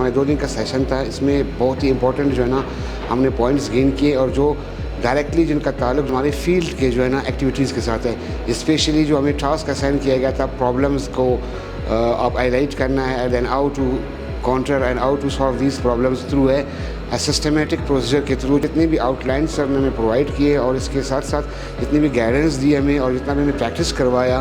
हमारे 2 दिन का सेशन था, इसमें बहुत ही इंपॉर्टेंट जो है ना हमने पॉइंट्स गेन किए और जो डायरेक्टली जिनका ताल्लुक हमारे फील्ड के जो है ना एक्टिविटीज़ के साथ है। स्पेशली जो हमें टास्क असाइन किया गया था प्रॉब्लम्स को आप हाईलाइट करना है and then how to counter and how to solve these problems through है सिस्टमेटिक प्रोसीजर के थ्रू। जितने भी आउटलाइन सर ने हमें प्रोवाइड किए और इसके साथ साथ जितनी भी गाइडेंस दी हमें और जितना भी हमें प्रैक्टिस करवाया,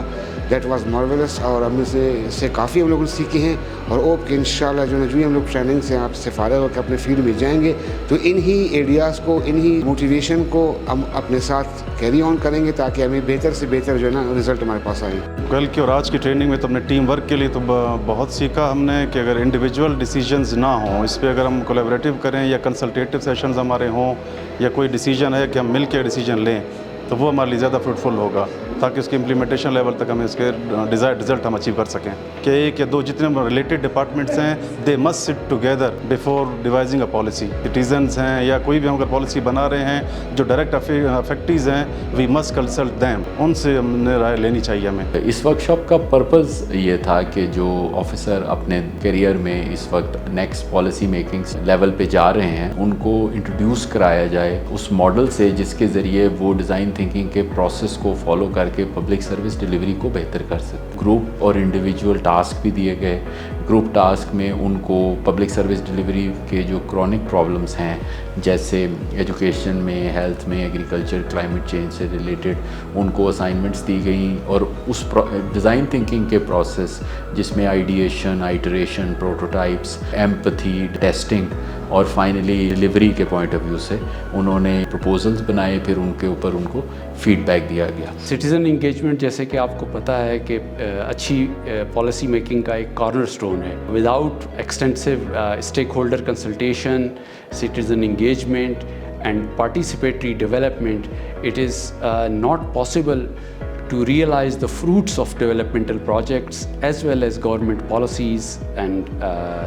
दैट वाज मार्वेलस। और हम इससे काफ़ी हम लोग सीखे हैं और होप कि इंशाल्लाह जो है हम लोग ट्रेनिंग से आपसे फारिग होकर अपने फील्ड में जाएंगे तो इन ही एरियाज़ को, इन ही मोटिवेशन को हम अपने साथ कैरी ऑन करेंगे ताकि हमें बेहतर से बेहतर जो है ना रिज़ल्ट हमारे पास आए। कल की और आज की ट्रेनिंग में तो हमने टीम वर्क के लिए तो बहुत सीखा हमने कि अगर इंडिविजुअल डिसीजंस ना हों, इस पर अगर हम कोलैबोरेटिव करें या कंसल्टेटिव सेशंस हमारे हों या कोई डिसीजन है कि हम मिल के डिसीजन लें तो वो हमारे लिए ज़्यादा फ्रूटफुल होगा ताकि उसके इम्प्लीमेंटेशन लेवल तक हमें उसके डिज़ायर्ड रिजल्ट हम अचीव कर सकें। कि एक या दो जितने रिलेटेड डिपार्टमेंट्स हैं they must sit together before devising a policy. Citizens हैं या कोई भी हम अगर पॉलिसी बना रहे हैं जो डायरेक्ट अफेक्टीज हैं, वी मस्ट कंसल्ट देम, उनसे हमने राय लेनी चाहिए हमें। इस वर्कशॉप का पर्पज़ ये था कि जो ऑफिसर अपने करियर में इस वक्त नेक्स्ट पॉलिसी मेकिंग लेवल पे जा रहे हैं उनको इंट्रोड्यूस कराया जाए उस मॉडल से जिसके ज़रिए वो डिज़ाइन थिंकिंग के प्रोसेस को फॉलो करके पब्लिक सर्विस डिलीवरी को बेहतर कर सकते। ग्रुप और इंडिविजुअल टास्क भी दिए गए। ग्रुप टास्क में उनको पब्लिक सर्विस डिलीवरी के जो क्रॉनिक प्रॉब्लम्स हैं जैसे एजुकेशन में, हेल्थ में, एग्रीकल्चर, क्लाइमेट चेंज से रिलेटेड उनको असाइनमेंट्स दी गई और उस डिज़ाइन थिंकिंग के प्रोसेस जिसमें ideation, iteration, prototypes, empathy, testing और फाइनली डिलीवरी के पॉइंट ऑफ व्यू से उन्होंने प्रपोजल्स बनाए, फिर उनके ऊपर उनको फीडबैक दिया गया। सिटीज़न इंगेजमेंट जैसे कि आपको पता है कि अच्छी पॉलिसी मेकिंग का एक कॉर्नर स्टोन है। Without extensive stakeholder consultation, citizen engagement and participatory development, it is not possible to realize the fruits of developmental projects as well as government policies and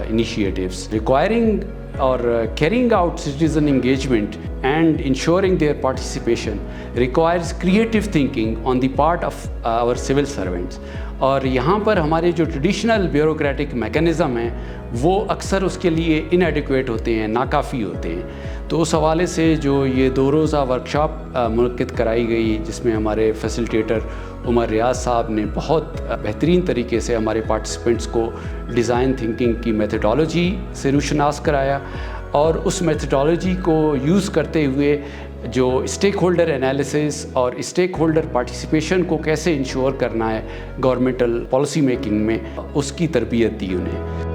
initiatives. Requiring or carrying out citizen engagement and ensuring their participation requires creative thinking on the part of our civil servants. और यहाँ पर हमारे जो traditional bureaucratic mechanism हैं वो अक्सर उसके लिए इनएडिक्वेट होते हैं, नाकाफ़ी होते हैं। तो उस हवाले से जो ये 2 रोज़ा वर्कशॉप मुनक्किद कराई गई जिसमें हमारे फैसिलिटेटर उमर रियाज साहब ने बहुत बेहतरीन तरीके से हमारे पार्टिसिपेंट्स को डिज़ाइन थिंकिंग की मेथडोलॉजी से रूशनास कराया और उस मेथडोलॉजी को यूज़ करते हुए जो स्टेक होल्डर एनालिसिस और स्टेक होल्डर पार्टिसिपेशन को कैसे इंश्योर करना है गवर्नमेंटल पॉलिसी मेकिंग में, उसकी तरबियत दी उन्हें।